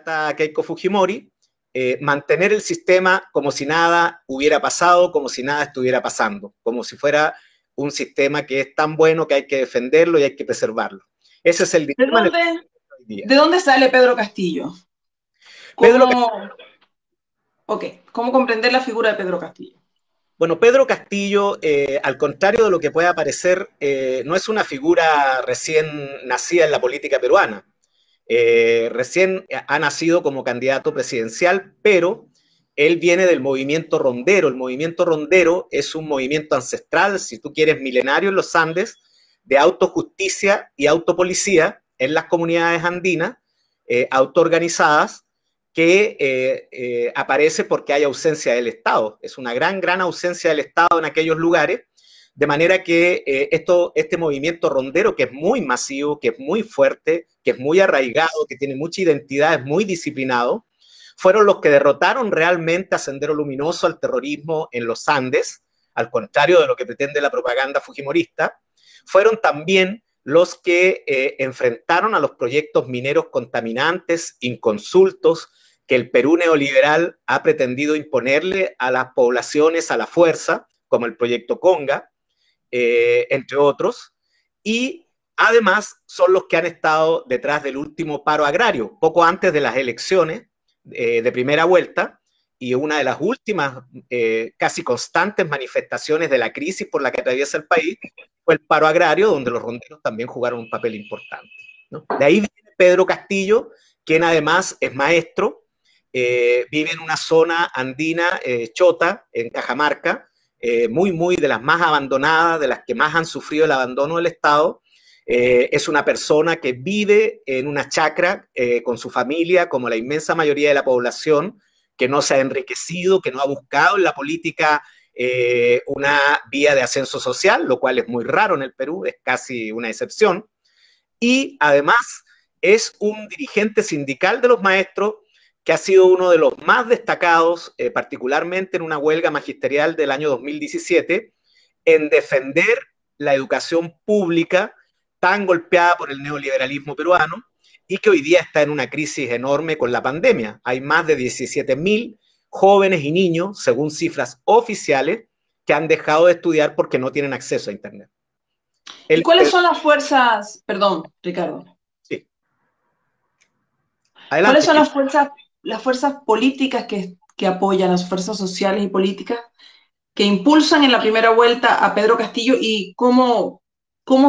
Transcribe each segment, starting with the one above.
candidata Keiko Fujimori, mantener el sistema como si nada hubiera pasado, como si nada estuviera pasando, como si fuera un sistema que es tan bueno que hay que defenderlo y hay que preservarlo. Ese es el dilema en el que estamos hoy día. ¿De dónde sale Pedro Castillo? Pedro ¿Cómo, ¿Cómo comprender la figura de Pedro Castillo? Bueno, Pedro Castillo, al contrario de lo que pueda parecer, no es una figura recién nacida en la política peruana. Recién ha nacido como candidato presidencial, pero él viene del movimiento rondero. El movimiento rondero es un movimiento ancestral, si tú quieres, milenario en los Andes, de autojusticia y autopolicía en las comunidades andinas, autoorganizadas, que aparece porque hay ausencia del Estado. Es una gran ausencia del Estado en aquellos lugares, de manera que este movimiento rondero, que es muy masivo, que es muy fuerte, que es muy arraigado, que tiene mucha identidad, es muy disciplinado, fueron los que derrotaron realmente a Sendero Luminoso, al terrorismo en los Andes, al contrario de lo que pretende la propaganda fujimorista. Fueron también los que enfrentaron a los proyectos mineros contaminantes, inconsultos, que el Perú neoliberal ha pretendido imponerle a las poblaciones a la fuerza, como el proyecto Conga, entre otros, y además son los que han estado detrás del último paro agrario, poco antes de las elecciones de primera vuelta, y una de las últimas casi constantes manifestaciones de la crisis por la que atraviesa el país fue el paro agrario, donde los ronderos también jugaron un papel importante, ¿no? De ahí viene Pedro Castillo, quien además es maestro, vive en una zona andina, Chota, en Cajamarca, muy de las más abandonadas, de las que más han sufrido el abandono del Estado. Es una persona que vive en una chacra con su familia, como la inmensa mayoría de la población, que no se ha enriquecido, que no ha buscado en la política una vía de ascenso social, lo cual es muy raro en el Perú, es casi una excepción. Y además es un dirigente sindical de los maestros que ha sido uno de los más destacados, particularmente en una huelga magisterial del año 2017, en defender la educación pública tan golpeada por el neoliberalismo peruano y que hoy día está en una crisis enorme con la pandemia. Hay más de 17.000 jóvenes y niños, según cifras oficiales, que han dejado de estudiar porque no tienen acceso a Internet. ¿Y cuáles son las fuerzas, perdón, Ricardo, Sí. cuáles Adelante. son las fuerzas políticas que apoyan, las fuerzas sociales y políticas que impulsan en la primera vuelta a Pedro Castillo y cómo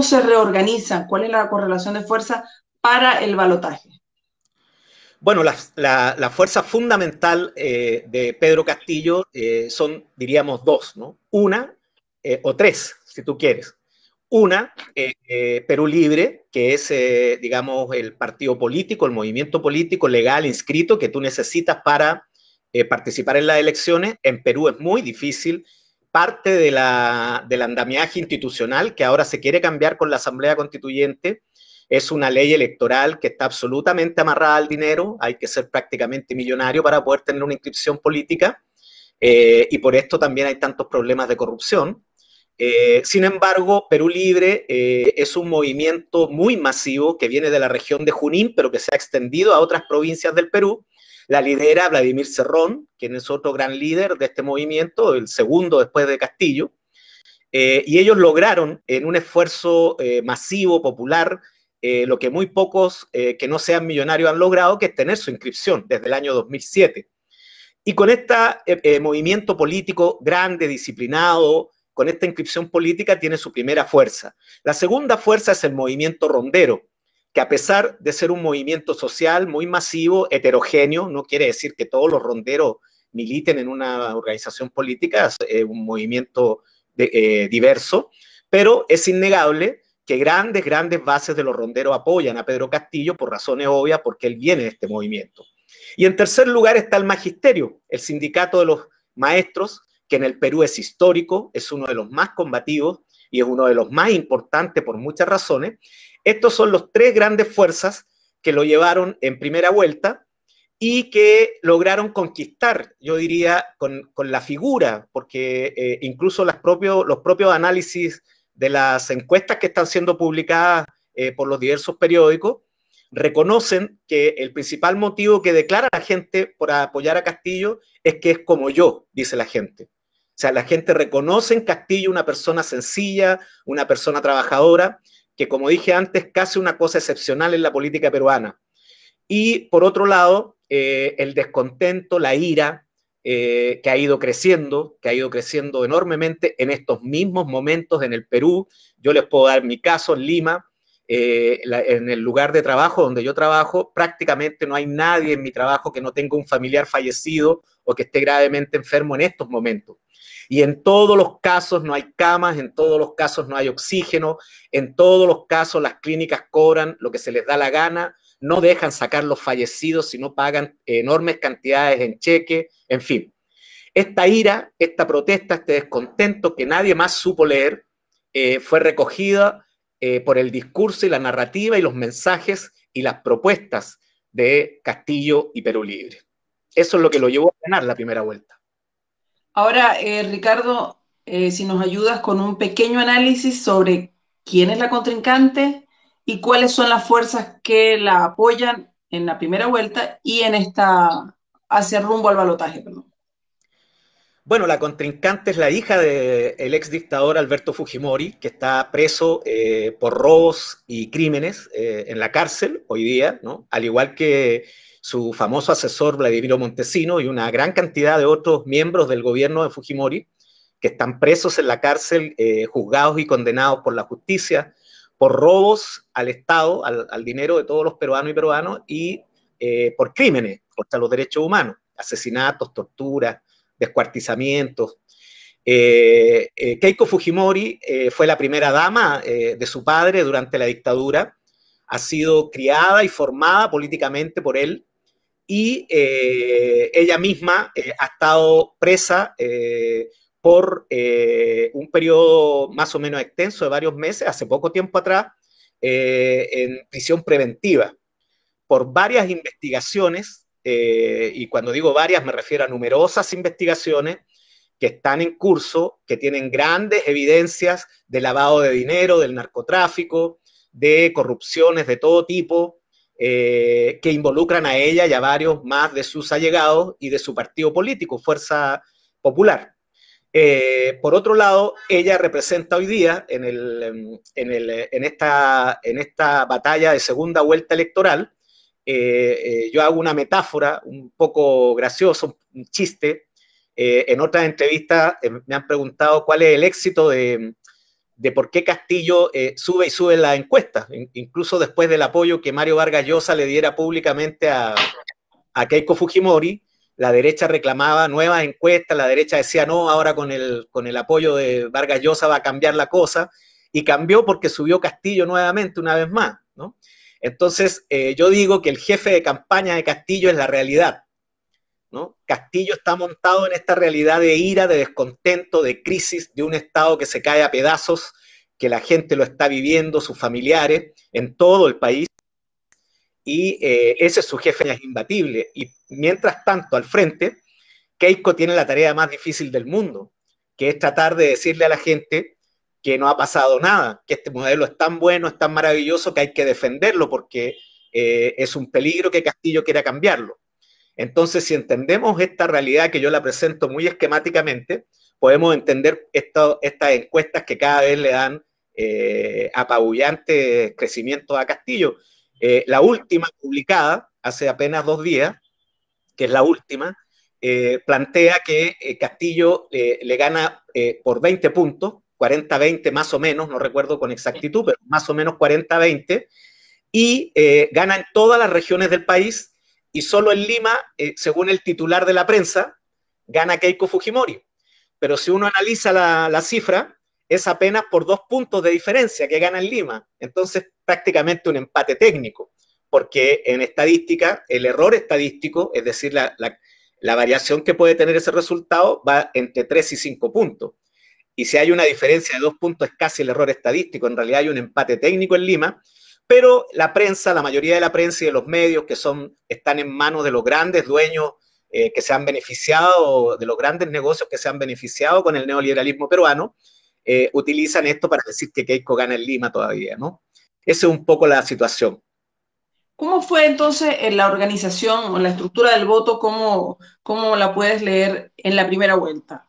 se reorganizan? ¿Cuál es la correlación de fuerza para el balotaje? Bueno, la fuerza fundamental de Pedro Castillo son, diríamos, dos, ¿no? Una, o tres, si tú quieres. Una, Perú Libre, que es, digamos, el partido político, el movimiento político legal inscrito que tú necesitas para participar en las elecciones. En Perú es muy difícil. Parte del andamiaje institucional que ahora se quiere cambiar con la Asamblea Constituyente es una ley electoral que está absolutamente amarrada al dinero. Hay que ser prácticamente millonario para poder tener una inscripción política. Y por esto también hay tantos problemas de corrupción. Sin embargo, Perú Libre es un movimiento muy masivo que viene de la región de Junín, pero que se ha extendido a otras provincias del Perú. La lidera Vladimir Cerrón, quien es otro gran líder de este movimiento, el segundo después de Castillo. Y ellos lograron, en un esfuerzo masivo, popular, lo que muy pocos que no sean millonarios han logrado, que es tener su inscripción desde el año 2007. Y con este movimiento político grande, disciplinado, con esta inscripción política tiene su primera fuerza. La segunda fuerza es el movimiento rondero, que a pesar de ser un movimiento social muy masivo, heterogéneo, no quiere decir que todos los ronderos militen en una organización política, es un movimiento diverso, pero es innegable que grandes bases de los ronderos apoyan a Pedro Castillo por razones obvias, porque él viene de este movimiento. Y en tercer lugar está el magisterio, el sindicato de los maestros, que en el Perú es histórico, es uno de los más combativos y es uno de los más importantes por muchas razones. Estos son los tres grandes fuerzas que lo llevaron en primera vuelta y que lograron conquistar, yo diría, con la figura, porque incluso los propios análisis de las encuestas que están siendo publicadas por los diversos periódicos reconocen que el principal motivo que declara la gente por apoyar a Castillo es que es como yo, dice la gente. O sea, la gente reconoce en Castillo una persona sencilla, una persona trabajadora, que como dije antes, casi una cosa excepcional en la política peruana. Y por otro lado, el descontento, la ira, que ha ido creciendo enormemente en estos mismos momentos en el Perú. Yo les puedo dar mi caso en Lima, en el lugar de trabajo donde yo trabajo, prácticamente no hay nadie en mi trabajo que no tenga un familiar fallecido o que esté gravemente enfermo en estos momentos. Y en todos los casos no hay camas, en todos los casos no hay oxígeno, en todos los casos las clínicas cobran lo que se les da la gana, no dejan sacar los fallecidos, sino pagan enormes cantidades en cheque, en fin. Esta ira, esta protesta, este descontento que nadie más supo leer, fue recogida por el discurso y la narrativa y los mensajes y las propuestas de Castillo y Perú Libre. Eso es lo que lo llevó a ganar la primera vuelta. Ahora, Ricardo, si nos ayudas con un pequeño análisis sobre quién es la contrincante y cuáles son las fuerzas que la apoyan en la primera vuelta y en esta, hacia rumbo al balotaje, perdón. Bueno, la contrincante es la hija del ex dictador Alberto Fujimori, que está preso por robos y crímenes en la cárcel hoy día, ¿no? Al igual que su famoso asesor Vladimiro Montesino y una gran cantidad de otros miembros del gobierno de Fujimori, que están presos en la cárcel, juzgados y condenados por la justicia, por robos al Estado, al dinero de todos los peruanos y peruanos, y por crímenes contra los derechos humanos, asesinatos, torturas, descuartizamientos. Keiko Fujimori fue la primera dama de su padre durante la dictadura, ha sido criada y formada políticamente por él, y ella misma ha estado presa por un periodo más o menos extenso de varios meses, hace poco tiempo atrás, en prisión preventiva, por varias investigaciones, y cuando digo varias me refiero a numerosas investigaciones que están en curso, que tienen grandes evidencias de lavado de dinero, del narcotráfico, de corrupciones de todo tipo, que involucran a ella y a varios más de sus allegados y de su partido político, Fuerza Popular. Por otro lado, ella representa hoy día en esta batalla de segunda vuelta electoral. Yo hago una metáfora un poco graciosa, un chiste. En otras entrevistas me han preguntado cuál es el éxito de por qué Castillo sube y sube en las encuestas, incluso después del apoyo que Mario Vargas Llosa le diera públicamente a Keiko Fujimori. La derecha reclamaba nuevas encuestas, la derecha decía no, ahora con el apoyo de Vargas Llosa va a cambiar la cosa, y cambió porque subió Castillo nuevamente, una vez más, ¿no? Entonces, yo digo que el jefe de campaña de Castillo es la realidad, ¿no? Castillo está montado en esta realidad de ira, de descontento, de crisis, de un Estado que se cae a pedazos, que la gente lo está viviendo, sus familiares, en todo el país, y ese es su jefe, es imbatible. Y mientras tanto, al frente, Keiko tiene la tarea más difícil del mundo, que es tratar de decirle a la gente que no ha pasado nada, que este modelo es tan bueno, es tan maravilloso que hay que defenderlo porque es un peligro que Castillo quiera cambiarlo. Entonces, si entendemos esta realidad que yo la presento muy esquemáticamente, podemos entender estas encuestas que cada vez le dan apabullante crecimiento a Castillo. La última publicada hace apenas 2 días, que es la última, plantea que Castillo le gana por 20 puntos, 40-20 más o menos, no recuerdo con exactitud, pero más o menos 40-20, y gana en todas las regiones del país, y solo en Lima, según el titular de la prensa, gana Keiko Fujimori. Pero si uno analiza la cifra, es apenas por 2 puntos de diferencia que gana en Lima. Entonces, prácticamente un empate técnico, porque en estadística, el error estadístico, es decir, la variación que puede tener ese resultado, va entre 3 y 5 puntos. Y si hay una diferencia de 2 puntos, es casi el error estadístico. En realidad hay un empate técnico en Lima, pero la prensa, la mayoría de la prensa y de los medios que están en manos de los grandes dueños que se han beneficiado, de los grandes negocios que se han beneficiado con el neoliberalismo peruano, utilizan esto para decir que Keiko gana en Lima todavía, ¿no? Esa es un poco la situación. ¿Cómo fue entonces la organización o la estructura del voto? ¿Cómo la puedes leer en la primera vuelta?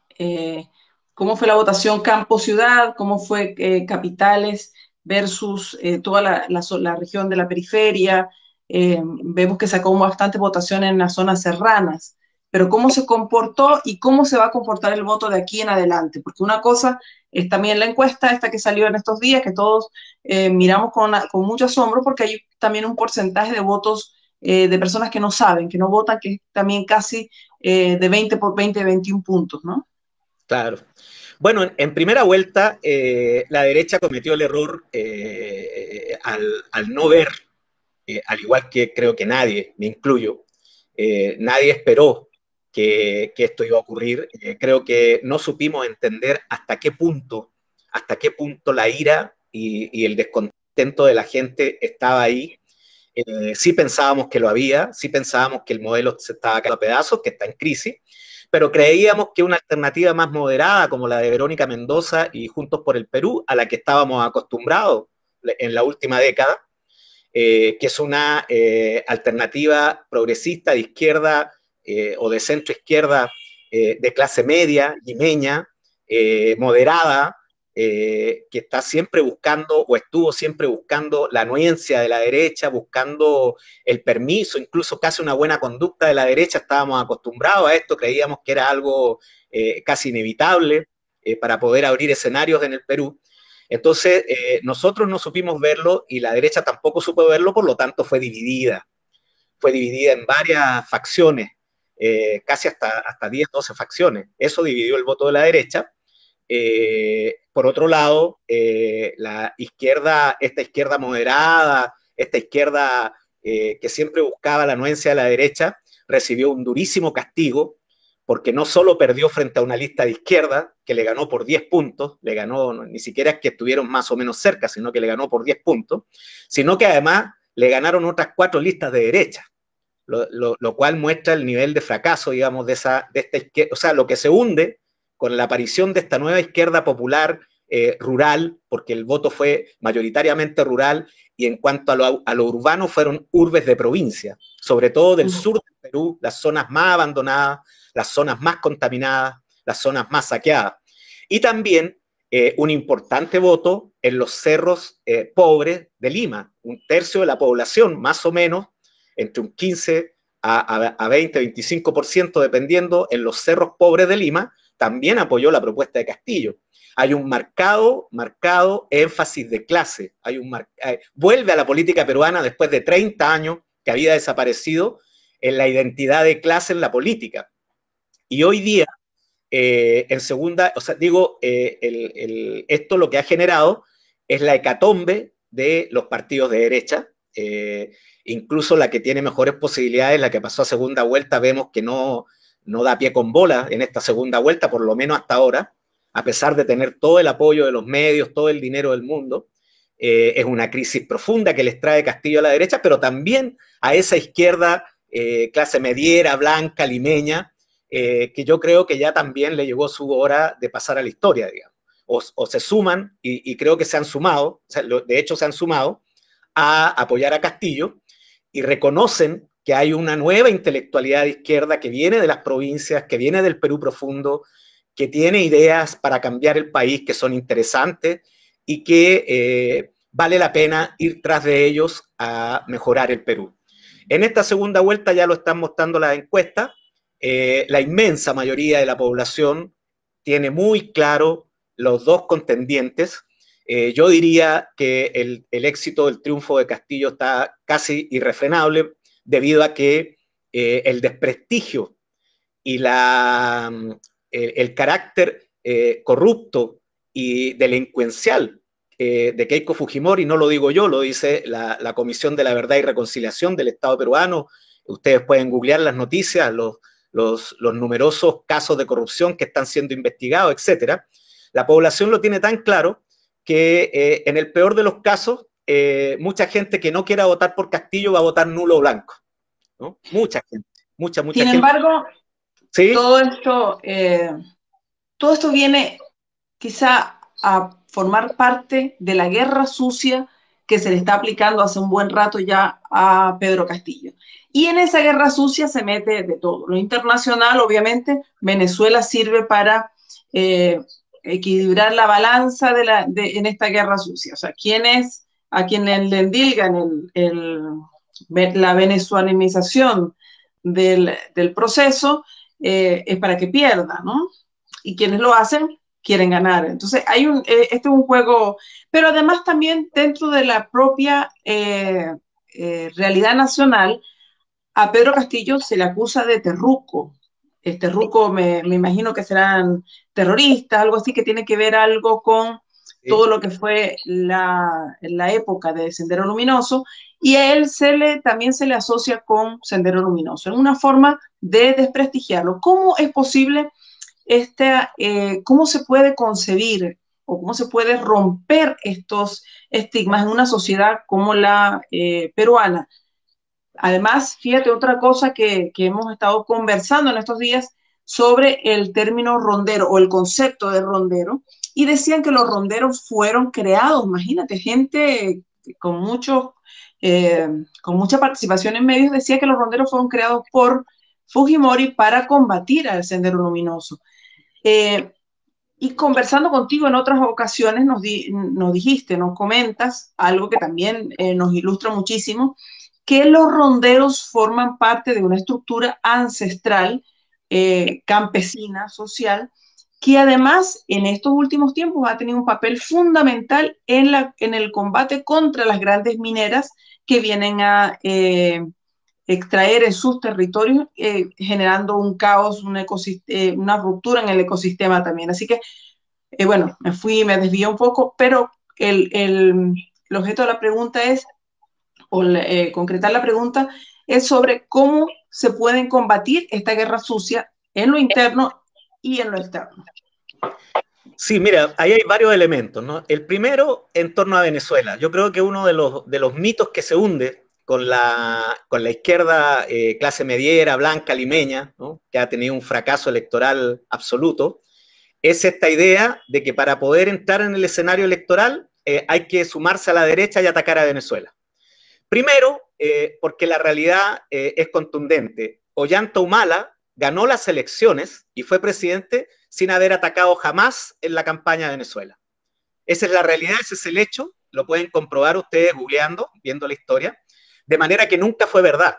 ¿Cómo fue la votación campo-ciudad? ¿Cómo fue capitales versus toda la región de la periferia? Vemos que sacó bastante votación en las zonas serranas, pero ¿cómo se comportó y cómo se va a comportar el voto de aquí en adelante? Porque una cosa es también la encuesta esta que salió en estos días, que todos miramos con mucho asombro porque hay también un porcentaje de votos de personas que no saben, que no votan, que es también casi de 20 por 20, 21 puntos, ¿no? Claro. Bueno, en primera vuelta, la derecha cometió el error al no ver, al igual que creo que nadie, me incluyo, nadie esperó que esto iba a ocurrir. Creo que no supimos entender hasta qué punto la ira y el descontento de la gente estaba ahí. Sí pensábamos que lo había, sí pensábamos que el modelo se estaba cayendo a pedazos, que está en crisis, pero creíamos que una alternativa más moderada como la de Verónica Mendoza y Juntos por el Perú, a la que estábamos acostumbrados en la última década, que es una alternativa progresista de izquierda o de centro izquierda de clase media, limeña, moderada, que está siempre buscando o estuvo siempre buscando la anuencia de la derecha, buscando el permiso, incluso casi una buena conducta de la derecha. Estábamos acostumbrados a esto, creíamos que era algo casi inevitable para poder abrir escenarios en el Perú. Entonces, nosotros no supimos verlo y la derecha tampoco supo verlo, por lo tanto fue dividida en varias facciones, casi hasta 10, 12 facciones. Eso dividió el voto de la derecha. Por otro lado, la izquierda, esta izquierda moderada, esta izquierda que siempre buscaba la anuencia de la derecha, recibió un durísimo castigo, porque no solo perdió frente a una lista de izquierda, que le ganó por 10 puntos, le ganó, ni siquiera es que estuvieron más o menos cerca, sino que le ganó por 10 puntos, sino que además le ganaron otras 4 listas de derecha, lo cual muestra el nivel de fracaso, digamos, de esta izquierda, o sea, lo que se hunde con la aparición de esta nueva izquierda popular rural, porque el voto fue mayoritariamente rural, y en cuanto a lo urbano fueron urbes de provincia, sobre todo del sur del Perú, las zonas más abandonadas, las zonas más contaminadas, las zonas más saqueadas. Y también un importante voto en los cerros pobres de Lima, un tercio de la población, más o menos, entre un 15 a 20, 25%, dependiendo, en los cerros pobres de Lima, también apoyó la propuesta de Castillo. Hay un marcado énfasis de clase. Vuelve a la política peruana después de 30 años que había desaparecido en la identidad de clase en la política. Y hoy día, en segunda, o sea, digo, esto lo que ha generado es la hecatombe de los partidos de derecha, incluso la que tiene mejores posibilidades, la que pasó a segunda vuelta, vemos que no da pie con bola en esta segunda vuelta, por lo menos hasta ahora, a pesar de tener todo el apoyo de los medios, todo el dinero del mundo. Es una crisis profunda que les trae Castillo a la derecha, pero también a esa izquierda clase mediera, blanca, limeña, que yo creo que ya también le llegó su hora de pasar a la historia, digamos. O se suman, y creo que se han sumado, o sea, de hecho se han sumado, a apoyar a Castillo y reconocen que hay una nueva intelectualidad de izquierda que viene de las provincias, que viene del Perú profundo, que tiene ideas para cambiar el país que son interesantes y que vale la pena ir tras de ellos a mejorar el Perú. En esta segunda vuelta ya lo están mostrando las encuestas, la inmensa mayoría de la población tiene muy claro los dos contendientes. Yo diría que el éxito del triunfo de Castillo está casi irrefrenable debido a que el desprestigio y el carácter corrupto y delincuencial de Keiko Fujimori, no lo digo yo, lo dice la Comisión de la Verdad y Reconciliación del Estado peruano. Ustedes pueden googlear las noticias, los numerosos casos de corrupción que están siendo investigados, etcétera. La población lo tiene tan claro que en el peor de los casos, mucha gente que no quiera votar por Castillo va a votar nulo o blanco, ¿no? Mucha gente, mucha Sin gente. embargo, ¿Sí? todo esto viene quizá a formar parte de la guerra sucia que se le está aplicando hace un buen rato ya a Pedro Castillo. Y en esa guerra sucia se mete de todo. Lo internacional, obviamente, Venezuela sirve para equilibrar la balanza en esta guerra sucia. O sea, a quien le endilgan la venezuelanización del proceso, es para que pierda, ¿no? Y quienes lo hacen quieren ganar. Entonces, este es un juego, pero además también dentro de la propia realidad nacional, a Pedro Castillo se le acusa de terruco. Terruco me imagino que serán terroristas, algo así que tiene que ver algo con todo lo que fue la época de Sendero Luminoso, y a él también se le asocia con Sendero Luminoso, en una forma de desprestigiarlo. ¿Cómo es posible cómo se puede concebir o cómo se puede romper estos estigmas en una sociedad como la peruana? Además, fíjate otra cosa que hemos estado conversando en estos días sobre el término rondero o el concepto de rondero, y decían que los ronderos fueron creados, imagínate, gente con, con mucha participación en medios decía que los ronderos fueron creados por Fujimori para combatir al Sendero Luminoso. Y conversando contigo en otras ocasiones nos comentas algo que también nos ilustra muchísimo, que los ronderos forman parte de una estructura ancestral, campesina, social, que además en estos últimos tiempos ha tenido un papel fundamental en el combate contra las grandes mineras que vienen a extraer en sus territorios, generando un caos, una ruptura en el ecosistema también. Así que, bueno, me desvié un poco, pero el objeto de la pregunta es, concretar la pregunta, es sobre cómo se pueden combatir esta guerra sucia en lo interno y en lo externo. Sí, mira, ahí hay varios elementos, ¿no? El primero, en torno a Venezuela. Yo creo que uno de los mitos que se hunde con la izquierda clase mediera, blanca, limeña, ¿no? Que ha tenido un fracaso electoral absoluto, es esta idea de que para poder entrar en el escenario electoral hay que sumarse a la derecha y atacar a Venezuela. Primero, porque la realidad es contundente. Ollanta Humala ganó las elecciones y fue presidente sin haber atacado jamás en la campaña de Venezuela. Esa es la realidad, ese es el hecho, lo pueden comprobar ustedes googleando, viendo la historia, de manera que nunca fue verdad.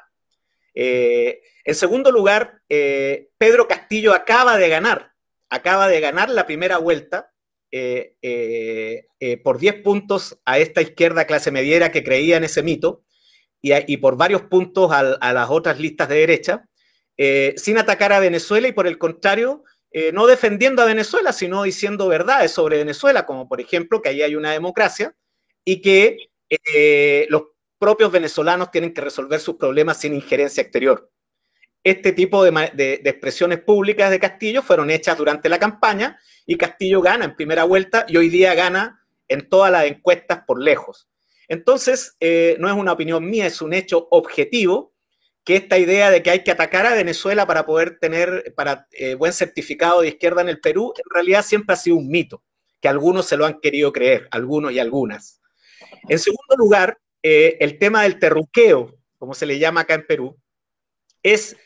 En segundo lugar, Pedro Castillo acaba de ganar la primera vuelta por 10 puntos a esta izquierda clase mediera que creía en ese mito y por varios puntos a las otras listas de derecha, sin atacar a Venezuela y por el contrario, no defendiendo a Venezuela, sino diciendo verdades sobre Venezuela, como por ejemplo que ahí hay una democracia y que los propios venezolanos tienen que resolver sus problemas sin injerencia exterior. Este tipo de expresiones públicas de Castillo fueron hechas durante la campaña y Castillo gana en primera vuelta y hoy día gana en todas las encuestas por lejos. Entonces, no es una opinión mía, es un hecho objetivo que esta idea de que hay que atacar a Venezuela para poder tener buen certificado de izquierda en el Perú, en realidad siempre ha sido un mito, que algunos se lo han querido creer, algunos y algunas. En segundo lugar, el tema del terruqueo, como se le llama acá en Perú, es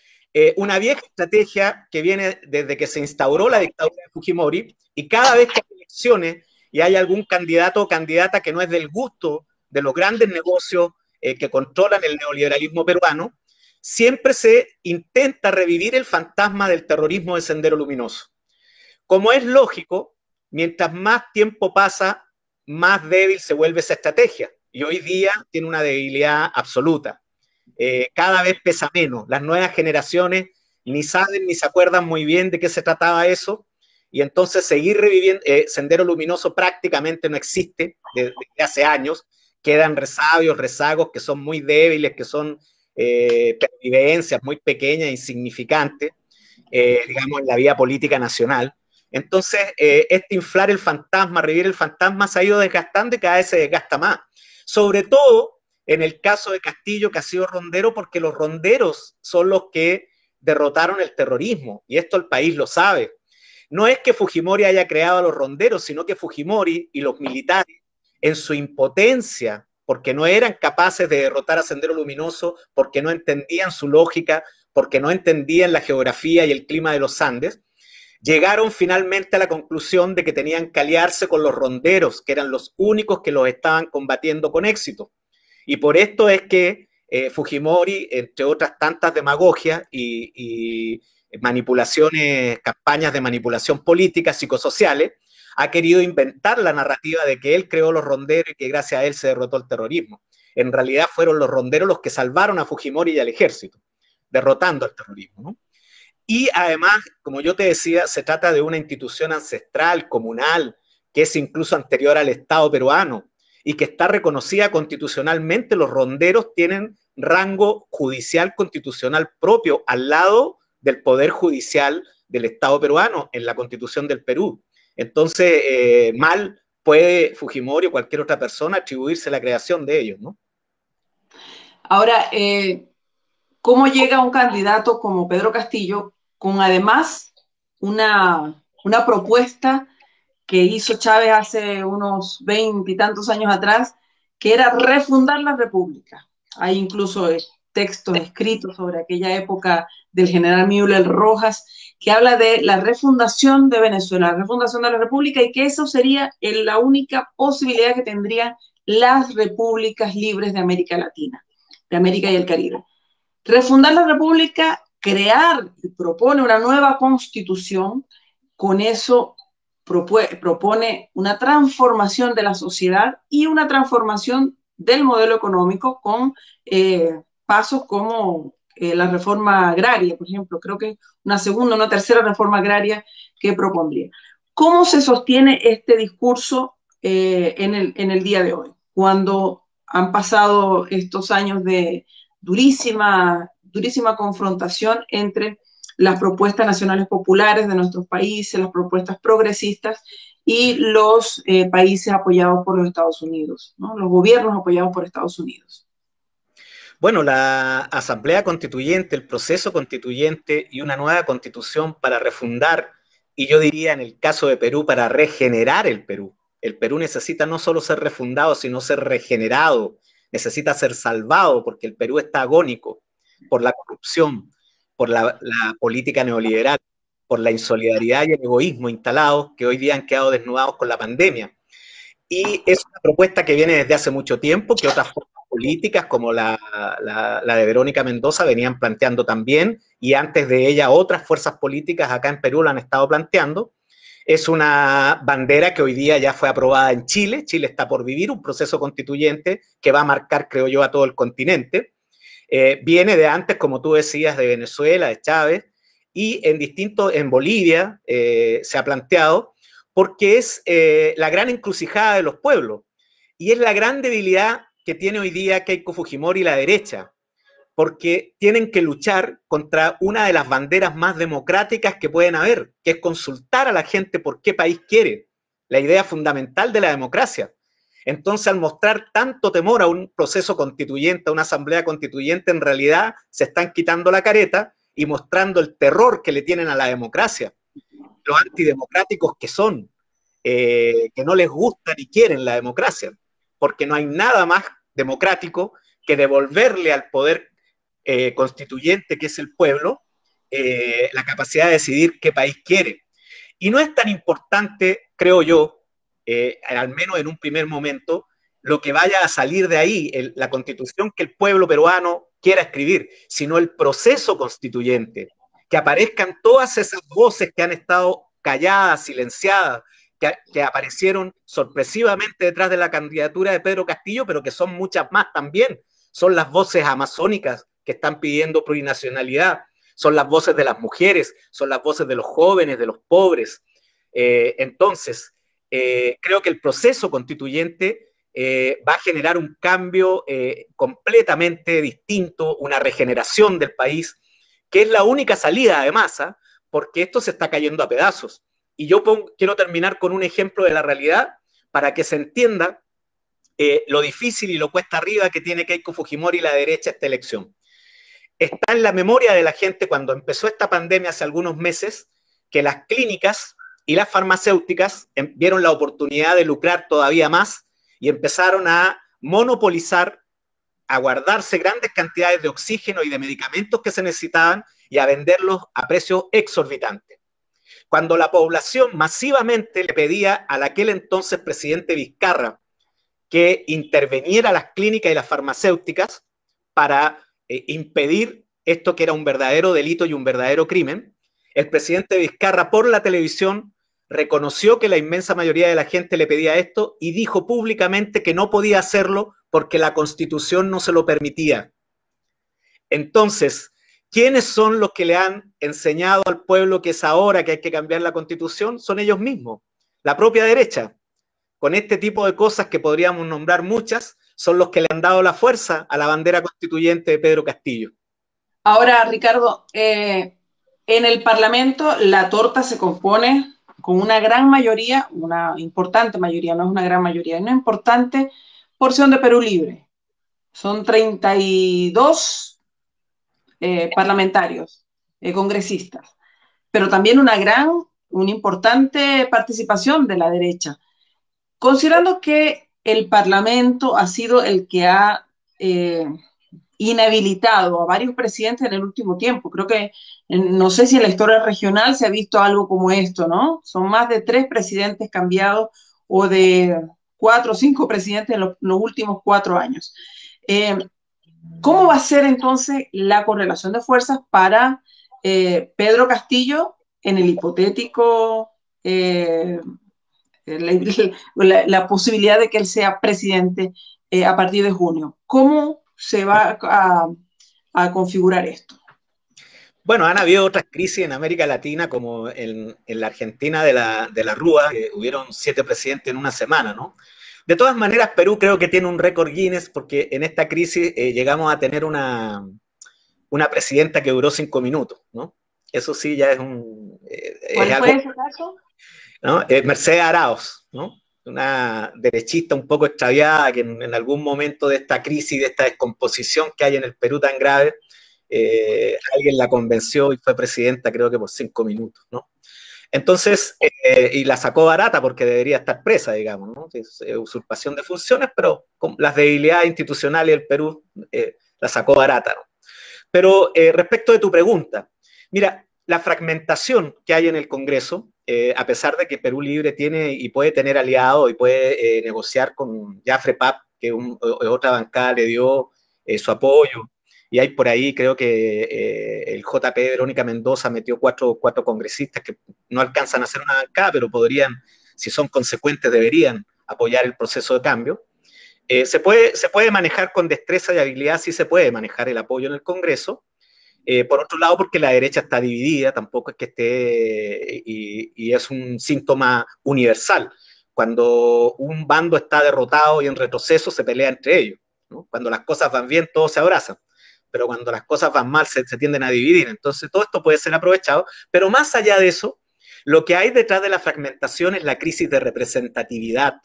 una vieja estrategia que viene desde que se instauró la dictadura de Fujimori y cada vez que hay elecciones y hay algún candidato o candidata que no es del gusto de los grandes negocios que controlan el neoliberalismo peruano, siempre se intenta revivir el fantasma del terrorismo de Sendero Luminoso. Como es lógico, mientras más tiempo pasa, más débil se vuelve esa estrategia y hoy día tiene una debilidad absoluta. Cada vez pesa menos. Las nuevas generaciones ni saben ni se acuerdan muy bien de qué se trataba eso, y entonces seguir reviviendo, Sendero Luminoso prácticamente no existe desde hace años, quedan rezagos que son muy débiles, que son pervivencias muy pequeñas, insignificantes, digamos, en la vida política nacional. Entonces, inflar el fantasma, revivir el fantasma se ha ido desgastando y cada vez se desgasta más. Sobre todo en el caso de Castillo, que ha sido rondero, porque los ronderos son los que derrotaron el terrorismo, y esto el país lo sabe. No es que Fujimori haya creado a los ronderos, sino que Fujimori y los militares, en su impotencia porque no eran capaces de derrotar a Sendero Luminoso, porque no entendían su lógica, porque no entendían la geografía y el clima de los Andes, llegaron finalmente a la conclusión de que tenían que aliarse con los ronderos, que eran los únicos que los estaban combatiendo con éxito. Y por esto es que Fujimori, entre otras tantas demagogias y manipulaciones, campañas de manipulación política, psicosociales, ha querido inventar la narrativa de que él creó los ronderos y que gracias a él se derrotó el terrorismo. En realidad fueron los ronderos los que salvaron a Fujimori y al ejército, derrotando al terrorismo, ¿no? Y además, como yo te decía, se trata de una institución ancestral, comunal, que es incluso anterior al Estado peruano y que está reconocida constitucionalmente. Los ronderos tienen rango judicial constitucional propio al lado del poder judicial del Estado peruano en la Constitución del Perú. Entonces, mal puede Fujimori o cualquier otra persona atribuirse la creación de ellos, ¿no? Ahora, ¿cómo llega un candidato como Pedro Castillo con además una propuesta que hizo Chávez hace unos 20 y tantos años atrás, que era refundar la República? Hay incluso textos escritos sobre aquella época del general Müller Rojas, que habla de la refundación de Venezuela, la refundación de la República, y que eso sería la única posibilidad que tendrían las repúblicas libres de América Latina, de América y el Caribe. Refundar la República, crear y propone una nueva constitución, con eso propone una transformación de la sociedad y una transformación del modelo económico con pasos como la reforma agraria, por ejemplo. Creo que una segunda, una tercera reforma agraria que propondría. ¿Cómo se sostiene este discurso en el día de hoy, cuando han pasado estos años de durísima confrontación entre las propuestas nacionales populares de nuestros países, las propuestas progresistas y los países apoyados por los Estados Unidos, ¿no? Los gobiernos apoyados por Estados Unidos? Bueno, la Asamblea Constituyente, el proceso constituyente y una nueva constitución para refundar, y yo diría en el caso de Perú, para regenerar el Perú. El Perú necesita no solo ser refundado, sino ser regenerado, necesita ser salvado, porque el Perú está agónico por la corrupción, por la política neoliberal, por la insolidaridad y el egoísmo instalados que hoy día han quedado desnudados con la pandemia. Y es una propuesta que viene desde hace mucho tiempo, que otras formas políticas como la de Verónica Mendoza venían planteando también, y antes de ella otras fuerzas políticas acá en Perú la han estado planteando. Es una bandera que hoy día ya fue aprobada en Chile. Chile está por vivir un proceso constituyente que va a marcar, creo yo, a todo el continente. Viene de antes, como tú decías, de Venezuela, de Chávez, y en Bolivia se ha planteado, porque es la gran encrucijada de los pueblos, y es la gran debilidad que tiene hoy día Keiko Fujimori y la derecha, porque tienen que luchar contra una de las banderas más democráticas que pueden haber, que es consultar a la gente por qué país quiere, la idea fundamental de la democracia. Entonces, al mostrar tanto temor a un proceso constituyente, a una asamblea constituyente, en realidad se están quitando la careta y mostrando el terror que le tienen a la democracia, lo antidemocráticos que son, que no les gusta ni quieren la democracia, porque no hay nada más democrático que devolverle al poder constituyente, que es el pueblo, la capacidad de decidir qué país quiere. Y no es tan importante, creo yo, al menos en un primer momento, lo que vaya a salir de ahí, la constitución que el pueblo peruano quiera escribir, sino el proceso constituyente, que aparezcan todas esas voces que han estado calladas, silenciadas, que aparecieron sorpresivamente detrás de la candidatura de Pedro Castillo, pero que son muchas más también. Son las voces amazónicas que están pidiendo plurinacionalidad, son las voces de las mujeres, son las voces de los jóvenes, de los pobres. Entonces, creo que el proceso constituyente va a generar un cambio completamente distinto, una regeneración del país, que es la única salida además, ¿eh? Porque esto se está cayendo a pedazos. Y yo quiero terminar con un ejemplo de la realidad para que se entienda lo difícil y lo cuesta arriba que tiene Keiko Fujimori y la derecha esta elección. Está en la memoria de la gente cuando empezó esta pandemia hace algunos meses, que las clínicas y las farmacéuticas vieron la oportunidad de lucrar todavía más y empezaron a monopolizar, a guardarse grandes cantidades de oxígeno y de medicamentos que se necesitaban y a venderlos a precios exorbitantes. Cuando la población masivamente le pedía al aquel entonces presidente Vizcarra que interviniera las clínicas y las farmacéuticas para impedir esto que era un verdadero delito y un verdadero crimen, el presidente Vizcarra por la televisión reconoció que la inmensa mayoría de la gente le pedía esto y dijo públicamente que no podía hacerlo porque la Constitución no se lo permitía. Entonces, ¿quiénes son los que le han enseñado al pueblo que es ahora que hay que cambiar la Constitución? Son ellos mismos, la propia derecha. Con este tipo de cosas que podríamos nombrar muchas, son los que le han dado la fuerza a la bandera constituyente de Pedro Castillo. Ahora, Ricardo, en el Parlamento la torta se compone con una gran mayoría, una importante mayoría, no es una gran mayoría, es una importante porción de Perú Libre. Son 32 parlamentarios, congresistas, pero también una importante participación de la derecha. Considerando que el Parlamento ha sido el que ha inhabilitado a varios presidentes en el último tiempo. Creo que, no sé si en la historia regional se ha visto algo como esto, ¿no? Son más de 3 presidentes cambiados o de 4 o 5 presidentes en los últimos 4 años. ¿Cómo va a ser entonces la correlación de fuerzas para Pedro Castillo en el hipotético, la posibilidad de que él sea presidente a partir de junio? ¿Cómo se va a configurar esto? Bueno, han habido otras crisis en América Latina, como en la Argentina de la Rúa, que hubieron 7 presidentes en una semana, ¿no? De todas maneras, Perú creo que tiene un récord Guinness porque en esta crisis llegamos a tener una presidenta que duró 5 minutos, ¿no? Eso sí ya es ¿Cuál fue ese caso? ¿no? Mercedes Arauz, ¿no? Una derechista un poco extraviada que en algún momento de esta crisis, de esta descomposición que hay en el Perú tan grave, alguien la convenció y fue presidenta creo que por 5 minutos, ¿no? Entonces, y la sacó barata porque debería estar presa, digamos, ¿no? Es usurpación de funciones, pero con las debilidades institucionales del Perú la sacó barata, ¿no? Pero respecto de tu pregunta, mira, la fragmentación que hay en el Congreso, a pesar de que Perú Libre tiene y puede tener aliados y puede negociar con Jafre Pap, que otra bancada le dio su apoyo, y hay por ahí, creo que el JP de Verónica Mendoza metió cuatro congresistas que no alcanzan a ser una bancada, pero podrían, si son consecuentes, deberían apoyar el proceso de cambio. Se puede manejar con destreza y habilidad, sí se puede manejar el apoyo en el Congreso. Por otro lado, porque la derecha está dividida, tampoco es que esté, y es un síntoma universal. Cuando un bando está derrotado y en retroceso, se pelea entre ellos, ¿no? Cuando las cosas van bien, todos se abrazan, pero cuando las cosas van mal, se tienden a dividir. Entonces, todo esto puede ser aprovechado, pero más allá de eso, lo que hay detrás de la fragmentación es la crisis de representatividad,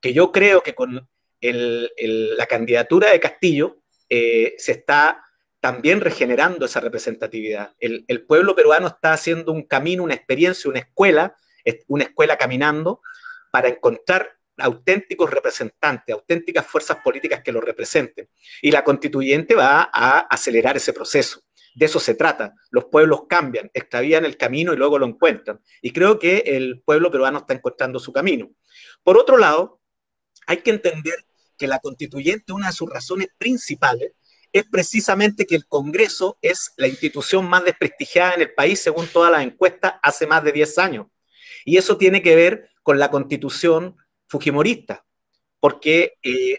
que yo creo que con la candidatura de Castillo se está también regenerando esa representatividad. El pueblo peruano está haciendo un camino, una experiencia, una escuela caminando para encontrar auténticos representantes, auténticas fuerzas políticas que lo representen. Y la constituyente va a acelerar ese proceso. De eso se trata. Los pueblos cambian, extravían el camino y luego lo encuentran. Y creo que el pueblo peruano está encontrando su camino. Por otro lado, hay que entender que la constituyente, una de sus razones principales, es precisamente que el Congreso es la institución más desprestigiada en el país, según todas las encuestas, hace más de 10 años. Y eso tiene que ver con la constitución fujimorista, porque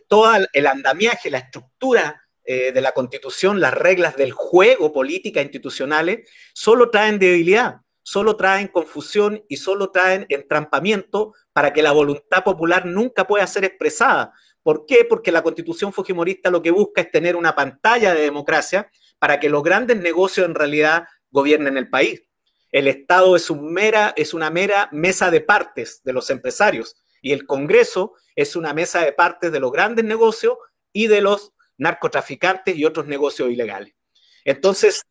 todo el andamiaje, la estructura de la constitución, las reglas del juego política institucionales, solo traen debilidad, solo traen confusión y solo traen entrampamiento para que la voluntad popular nunca pueda ser expresada. ¿Por qué? Porque la constitución fujimorista lo que busca es tener una pantalla de democracia para que los grandes negocios en realidad gobiernen el país. El Estado es una mera mesa de partes de los empresarios y el Congreso es una mesa de partes de los grandes negocios y de los narcotraficantes y otros negocios ilegales. Entonces,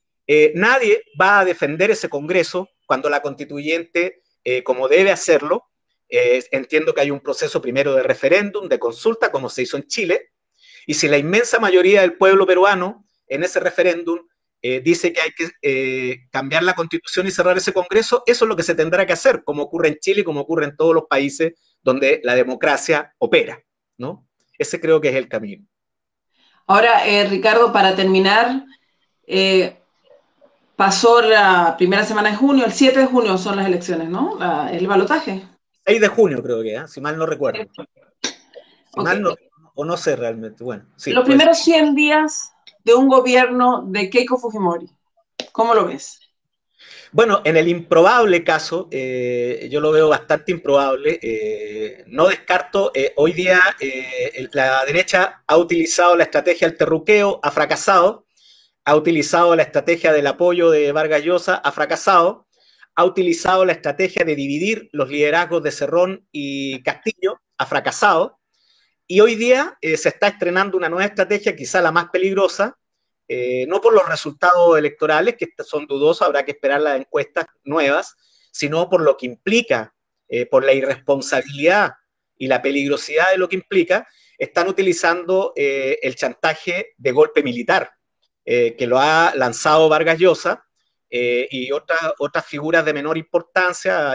nadie va a defender ese Congreso cuando la constituyente, como debe hacerlo, entiendo que hay un proceso primero de referéndum, de consulta, como se hizo en Chile, Y si la inmensa mayoría del pueblo peruano en ese referéndum dice que hay que cambiar la constitución y cerrar ese congreso, eso es lo que se tendrá que hacer, como ocurre en Chile y como ocurre en todos los países donde la democracia opera, ¿no? Ese creo que es el camino. Ahora, Ricardo, para terminar, eh, pasó la primera semana de junio, el 7 de junio son las elecciones, ¿no? El balotaje. 6 de junio creo que, si mal no recuerdo. Si Ok. mal no, o no sé realmente, bueno, sí, Los pues. primeros 100 días de un gobierno de Keiko Fujimori, ¿cómo lo ves? Bueno, en el improbable caso, yo lo veo bastante improbable. No descarto, hoy día la derecha ha utilizado la estrategia del terruqueo, ha fracasado, ha utilizado la estrategia del apoyo de Vargas Llosa, ha fracasado, ha utilizado la estrategia de dividir los liderazgos de Cerrón y Castillo, ha fracasado, y hoy día se está estrenando una nueva estrategia, quizá la más peligrosa, no por los resultados electorales, que son dudosos, habrá que esperar las encuestas nuevas, sino por lo que implica, por la irresponsabilidad y la peligrosidad de lo que implica, están utilizando el chantaje de golpe militar, que lo ha lanzado Vargas Llosa, y otras figuras de menor importancia,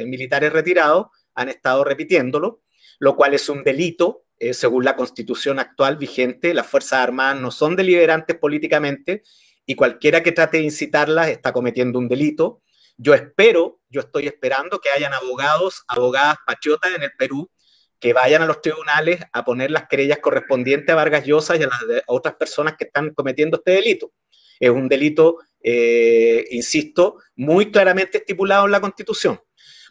militares retirados, han estado repitiéndolo, lo cual es un delito. Según la constitución actual vigente, las Fuerzas Armadas no son deliberantes políticamente y cualquiera que trate de incitarlas está cometiendo un delito. Yo estoy esperando que hayan abogados, abogadas patriotas en el Perú que vayan a los tribunales a poner las querellas correspondientes a Vargas Llosa y a las de otras personas que están cometiendo este delito. Es un delito, insisto, muy claramente estipulado en la Constitución.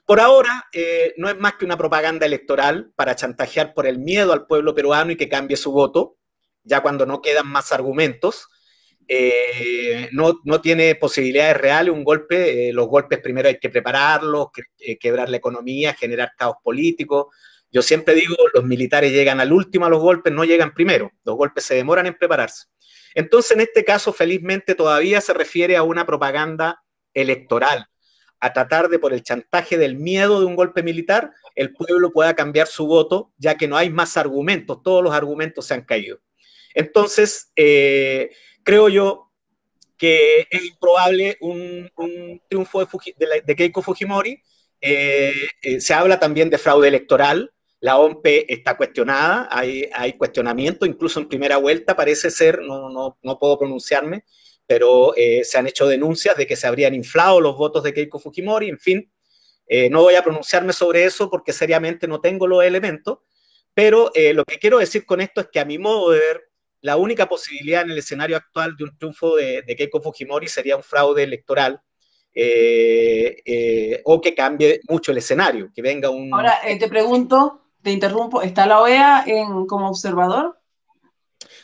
Por ahora, no es más que una propaganda electoral para chantajear por el miedo al pueblo peruano y que cambie su voto, ya cuando no quedan más argumentos. No tiene posibilidades reales un golpe. Los golpes primero hay que prepararlos, quebrar la economía, generar caos político. Yo siempre digo, los militares llegan al último a los golpes, no llegan primero. Los golpes se demoran en prepararse. Entonces, en este caso, felizmente, todavía se refiere a una propaganda electoral, a tratar de, por el chantaje del miedo de un golpe militar, el pueblo pueda cambiar su voto, ya que no hay más argumentos, todos los argumentos se han caído. Entonces, creo yo que es improbable un triunfo de Keiko Fujimori. Se habla también de fraude electoral. La OMP está cuestionada, hay cuestionamiento, incluso en primera vuelta parece ser, no puedo pronunciarme, pero se han hecho denuncias de que se habrían inflado los votos de Keiko Fujimori, en fin, no voy a pronunciarme sobre eso porque seriamente no tengo los elementos, pero lo que quiero decir con esto es que a mi modo de ver, la única posibilidad en el escenario actual de un triunfo de Keiko Fujimori sería un fraude electoral, o que cambie mucho el escenario, que venga un... Ahora, te pregunto, te interrumpo, ¿está la OEA como observador?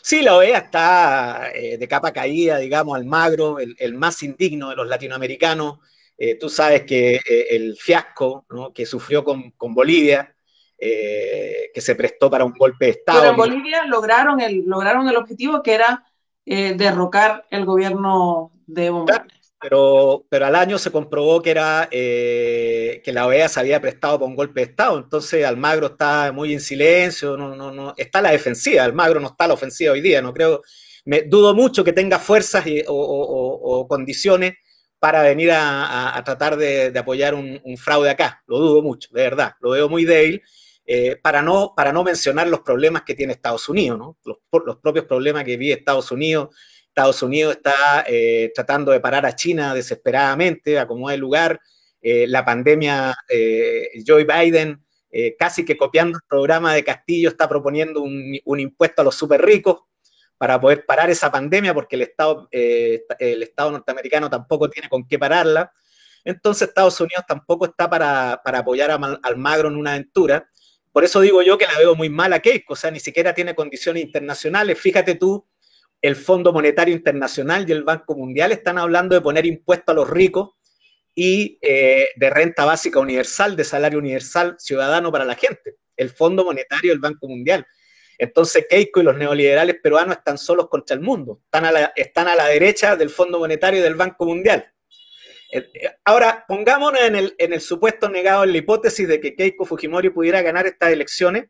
Sí, la OEA está de capa caída, digamos, Almagro, el más indigno de los latinoamericanos. Tú sabes que el fiasco, ¿no?, que sufrió con Bolivia, que se prestó para un golpe de Pero Estado. en Bolivia lograron el objetivo que era derrocar el gobierno de Evo Morales. Pero al año se comprobó que la OEA se había prestado para un golpe de Estado. Entonces Almagro está muy en silencio, está a la defensiva. Almagro no está a la ofensiva hoy día. No creo, dudo mucho que tenga fuerzas o condiciones para venir a tratar de apoyar un fraude acá. Lo dudo mucho, de verdad. Lo veo muy débil. Para no mencionar los problemas que tiene Estados Unidos, ¿no? Los propios problemas que vive Estados Unidos. Estados Unidos está tratando de parar a China desesperadamente, a como es el lugar. La pandemia, Joe Biden, casi que copiando el programa de Castillo, está proponiendo un impuesto a los súper ricos para poder parar esa pandemia, porque el Estado norteamericano tampoco tiene con qué pararla. Entonces Estados Unidos tampoco está para apoyar a Almagro en una aventura. Por eso digo yo que la veo muy mal a Keiko, o sea, ni siquiera tiene condiciones internacionales. Fíjate tú, el Fondo Monetario Internacional y el Banco Mundial están hablando de poner impuestos a los ricos y de renta básica universal, de salario universal ciudadano para la gente. El Fondo Monetario y el Banco Mundial. Entonces Keiko y los neoliberales peruanos están solos contra el mundo. Están a la derecha del Fondo Monetario y del Banco Mundial. Ahora, pongámonos en el supuesto negado, en la hipótesis de que Keiko Fujimori pudiera ganar estas elecciones.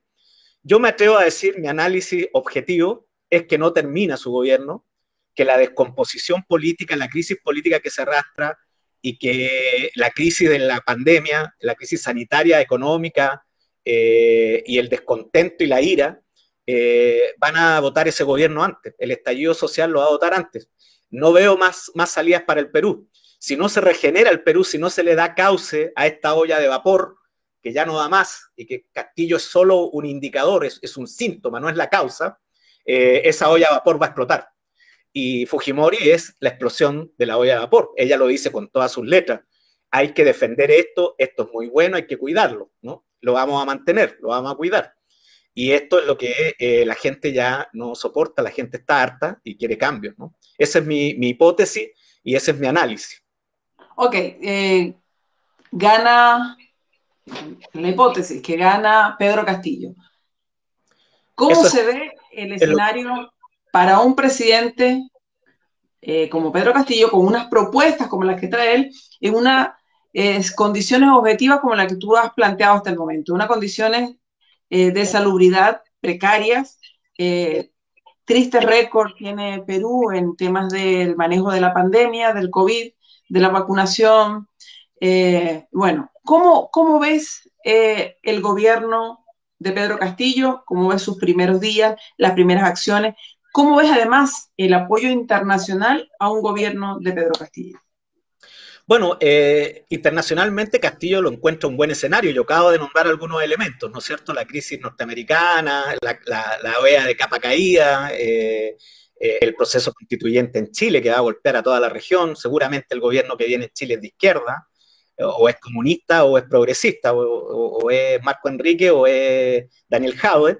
Yo me atrevo a decir, mi análisis objetivo es que no termina su gobierno, que la descomposición política, la crisis política que se arrastra y que la crisis de la pandemia, la crisis sanitaria, económica y el descontento y la ira van a votar ese gobierno antes. El estallido social lo va a votar antes. No veo más salidas para el Perú. Si no se regenera el Perú, si no se le da cauce a esta olla de vapor, que ya no da más y que Castillo es solo un indicador, es un síntoma, no es la causa, esa olla de vapor va a explotar. Y Fujimori es la explosión de la olla de vapor. Ella lo dice con todas sus letras. Hay que defender esto es muy bueno, hay que cuidarlo, ¿no? Lo vamos a mantener, lo vamos a cuidar. Y esto es lo que la gente ya no soporta, la gente está harta y quiere cambios, ¿no? Esa es mi hipótesis y ese es mi análisis. Ok, gana la hipótesis, que gana Pedro Castillo. ¿Cómo Eso es, se ve el es lo, escenario para un presidente como Pedro Castillo, con unas propuestas como las que trae él, en unas condiciones objetivas como las que tú has planteado hasta el momento, unas condiciones de salubridad precarias, triste récord tiene Perú en temas del manejo de la pandemia, del COVID, de la vacunación. Bueno, ¿cómo ves el gobierno de Pedro Castillo? ¿Cómo ves sus primeros días, las primeras acciones? ¿Cómo ves además el apoyo internacional a un gobierno de Pedro Castillo? Bueno, internacionalmente Castillo lo encuentra un buen escenario. Yo acabo de nombrar algunos elementos, ¿no es cierto? La crisis norteamericana, la OEA de capa caída, el proceso constituyente en Chile que va a golpear a toda la región. Seguramente el gobierno que viene en Chile es de izquierda, o es comunista o es progresista, o es Marco Enrique o es Daniel Jadwe,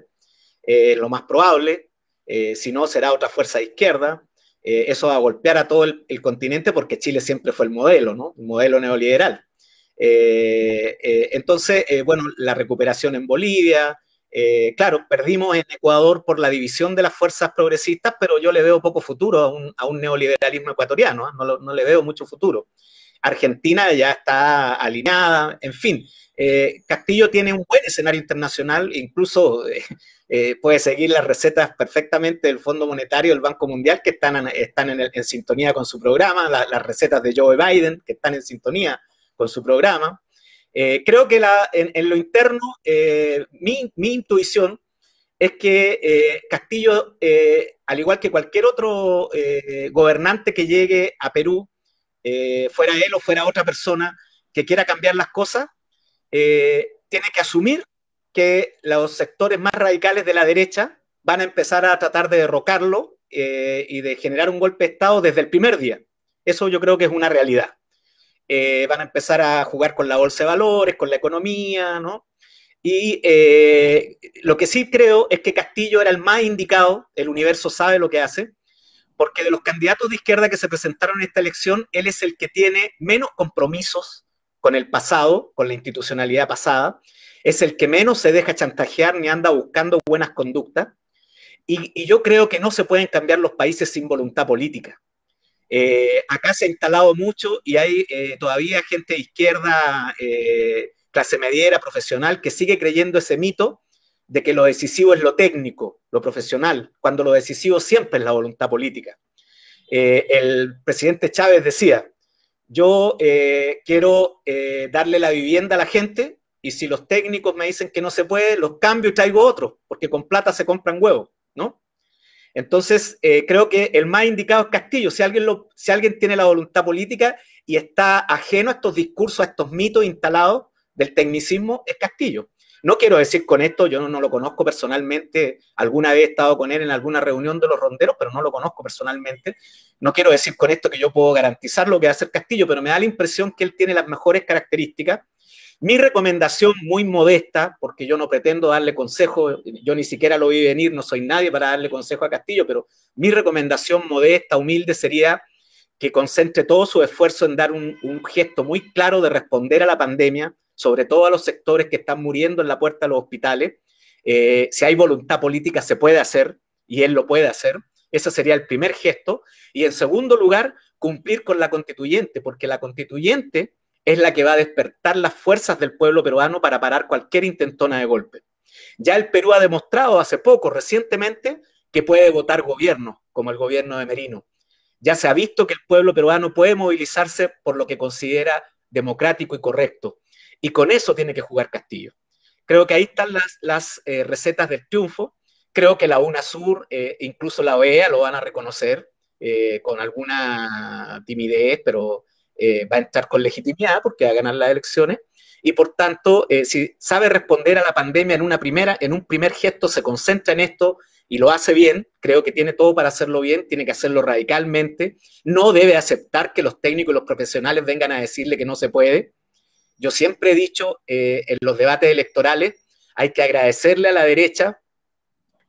lo más probable. Si no, será otra fuerza de izquierda. Eso va a golpear a todo el continente porque Chile siempre fue el modelo, ¿no? El modelo neoliberal. Entonces, bueno, la recuperación en Bolivia, claro, perdimos en Ecuador por la división de las fuerzas progresistas, pero yo le veo poco futuro a un neoliberalismo ecuatoriano, ¿eh? No le veo mucho futuro. Argentina ya está alineada, en fin. Castillo tiene un buen escenario internacional, incluso puede seguir las recetas perfectamente del Fondo Monetario, del Banco Mundial, que están en sintonía con su programa, las recetas de Joe Biden, que están en sintonía con su programa. Creo que en lo interno, mi intuición es que Castillo, al igual que cualquier otro gobernante que llegue a Perú, fuera él o fuera otra persona que quiera cambiar las cosas, tiene que asumir que los sectores más radicales de la derecha van a empezar a tratar de derrocarlo y de generar un golpe de Estado desde el primer día. Eso yo creo que es una realidad. Van a empezar a jugar con la bolsa de valores, con la economía, ¿no? Y lo que sí creo es que Castillo era el más indicado, el universo sabe lo que hace, porque de los candidatos de izquierda que se presentaron en esta elección, él es el que tiene menos compromisos con el pasado, con la institucionalidad pasada, es el que menos se deja chantajear ni anda buscando buenas conductas, y yo creo que no se pueden cambiar los países sin voluntad política. Acá se ha instalado mucho y hay todavía gente de izquierda, clase mediera, profesional, que sigue creyendo ese mito de que lo decisivo es lo técnico, lo profesional, cuando lo decisivo siempre es la voluntad política. El presidente Chávez decía, yo quiero darle la vivienda a la gente y si los técnicos me dicen que no se puede, los cambio y traigo otros, porque con plata se compran huevos, ¿no? Entonces, creo que el más indicado es Castillo. Si alguien tiene la voluntad política y está ajeno a estos discursos, a estos mitos instalados del tecnicismo, es Castillo. No quiero decir con esto, yo no lo conozco personalmente, alguna vez he estado con él en alguna reunión de los ronderos, pero no lo conozco personalmente. No quiero decir con esto que yo puedo garantizar lo que va a hacer Castillo, pero me da la impresión que él tiene las mejores características. Mi recomendación muy modesta, porque yo no pretendo darle consejo, yo ni siquiera lo vi venir, no soy nadie para darle consejo a Castillo, pero mi recomendación modesta, humilde, sería que concentre todo su esfuerzo en dar un gesto muy claro de responder a la pandemia, sobre todo a los sectores que están muriendo en la puerta de los hospitales. Si hay voluntad política se puede hacer, y él lo puede hacer. Ese sería el primer gesto. Y en segundo lugar, cumplir con la constituyente, porque la constituyente es la que va a despertar las fuerzas del pueblo peruano para parar cualquier intentona de golpe. Ya el Perú ha demostrado hace poco, recientemente, que puede votar gobierno, como el gobierno de Merino. Ya se ha visto que el pueblo peruano puede movilizarse por lo que considera democrático y correcto. Y con eso tiene que jugar Castillo. Creo que ahí están las recetas del triunfo. Creo que la UNASUR, incluso la OEA, lo van a reconocer con alguna timidez, pero va a entrar con legitimidad porque va a ganar las elecciones. Y por tanto, si sabe responder a la pandemia en un primer gesto, se concentra en esto y lo hace bien, creo que tiene todo para hacerlo bien, tiene que hacerlo radicalmente, no debe aceptar que los técnicos y los profesionales vengan a decirle que no se puede. Yo siempre he dicho en los debates electorales, hay que agradecerle a la derecha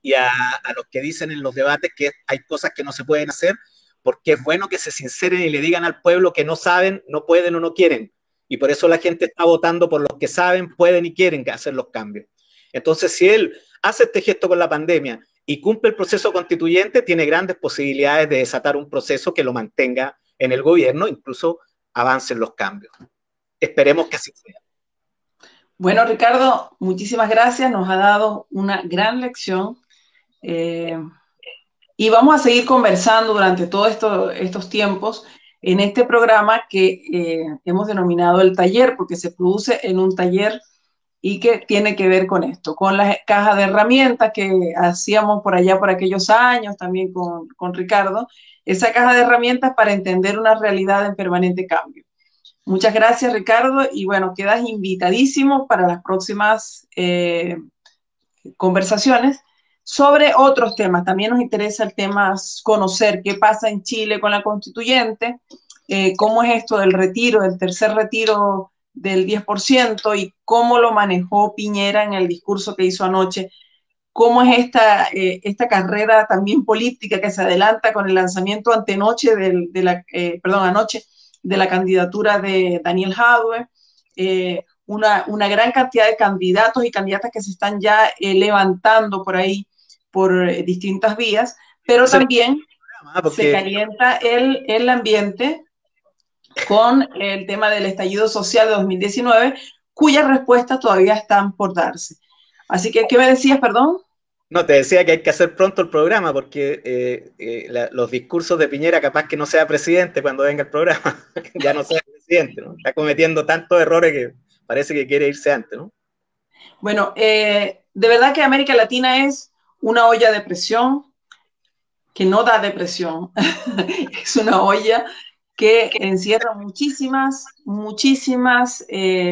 y a los que dicen en los debates que hay cosas que no se pueden hacer, porque es bueno que se sinceren y le digan al pueblo que no saben, no pueden o no quieren. Y por eso la gente está votando por los que saben, pueden y quieren hacer los cambios. Entonces, si él hace este gesto con la pandemia y cumple el proceso constituyente, tiene grandes posibilidades de desatar un proceso que lo mantenga en el gobierno, incluso avancen los cambios. Esperemos que así sea. Bueno, Ricardo, muchísimas gracias. Nos ha dado una gran lección. Y vamos a seguir conversando durante todos estos tiempos en este programa que hemos denominado el taller, porque se produce en un taller y que tiene que ver con esto, con la caja de herramientas que hacíamos por allá por aquellos años, también con Ricardo, esa caja de herramientas para entender una realidad en permanente cambio. Muchas gracias, Ricardo, y bueno, quedas invitadísimo para las próximas conversaciones sobre otros temas. También nos interesa el tema conocer qué pasa en Chile con la constituyente, cómo es esto del retiro, del tercer retiro del 10% y cómo lo manejó Piñera en el discurso que hizo anoche, cómo es esta carrera también política que se adelanta con el lanzamiento antenoche anoche de la candidatura de Daniel Jadwe, una gran cantidad de candidatos y candidatas que se están ya levantando por ahí por distintas vías, pero también se calienta el ambiente con el tema del estallido social de 2019, cuyas respuestas todavía están por darse. Así que, ¿qué me decías, perdón? No, te decía que hay que hacer pronto el programa porque los discursos de Piñera capaz que no sea presidente cuando venga el programa, ya no sea presidente, ¿no? Está cometiendo tantos errores que parece que quiere irse antes, ¿no? Bueno, de verdad que América Latina es una olla de presión que no da depresión, es una olla que encierra muchísimas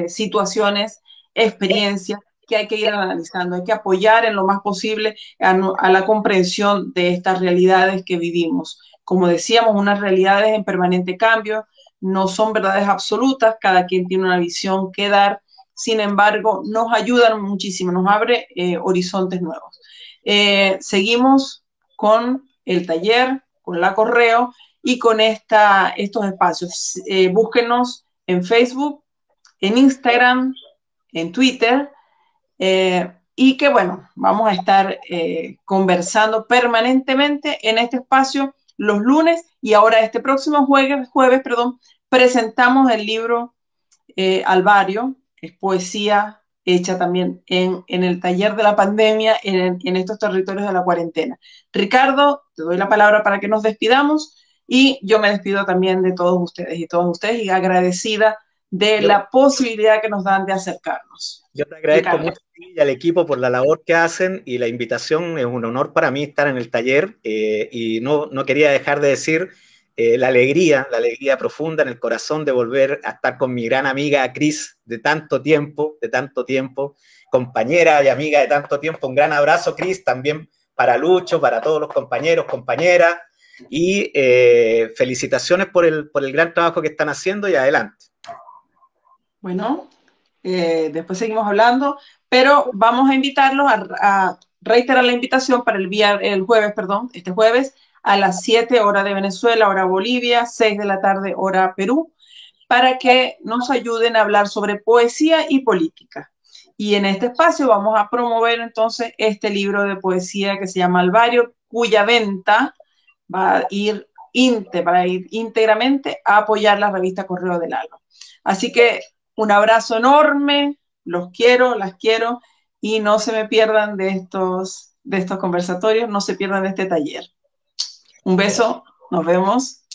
situaciones, experiencias que hay que ir analizando, hay que apoyar en lo más posible a la comprensión de estas realidades que vivimos. Como decíamos, unas realidades en permanente cambio, no son verdades absolutas, cada quien tiene una visión que dar, sin embargo, nos ayudan muchísimo, nos abre horizontes nuevos. Seguimos con el taller, con la correo y con estos espacios. Búsquenos en Facebook, en Instagram, en Twitter, y que bueno, vamos a estar conversando permanentemente en este espacio los lunes y ahora este próximo jueves, presentamos el libro Alvario, es poesía hecha también en el taller de la pandemia, en estos territorios de la cuarentena. Ricardo, te doy la palabra para que nos despidamos y yo me despido también de todos ustedes y agradecida de la posibilidad que nos dan de acercarnos. Yo te agradezco mucho y al equipo por la labor que hacen y la invitación. Es un honor para mí estar en el taller y no quería dejar de decir la alegría profunda en el corazón de volver a estar con mi gran amiga Cris de tanto tiempo, compañera y amiga de tanto tiempo. Un gran abrazo, Cris, también para Lucho, para todos los compañeros, compañeras, y felicitaciones por el gran trabajo que están haciendo y adelante. Bueno, después seguimos hablando, pero vamos a invitarlos a reiterar la invitación para este jueves, a las 7 horas de Venezuela, hora Bolivia, 6 de la tarde, hora Perú, para que nos ayuden a hablar sobre poesía y política. Y en este espacio vamos a promover entonces este libro de poesía que se llama Alvario, cuya venta va a ir íntegramente a apoyar la revista Correo del Alba. Así que un abrazo enorme, los quiero, las quiero, y no se me pierdan de estos conversatorios, no se pierdan de este taller. Un beso, nos vemos.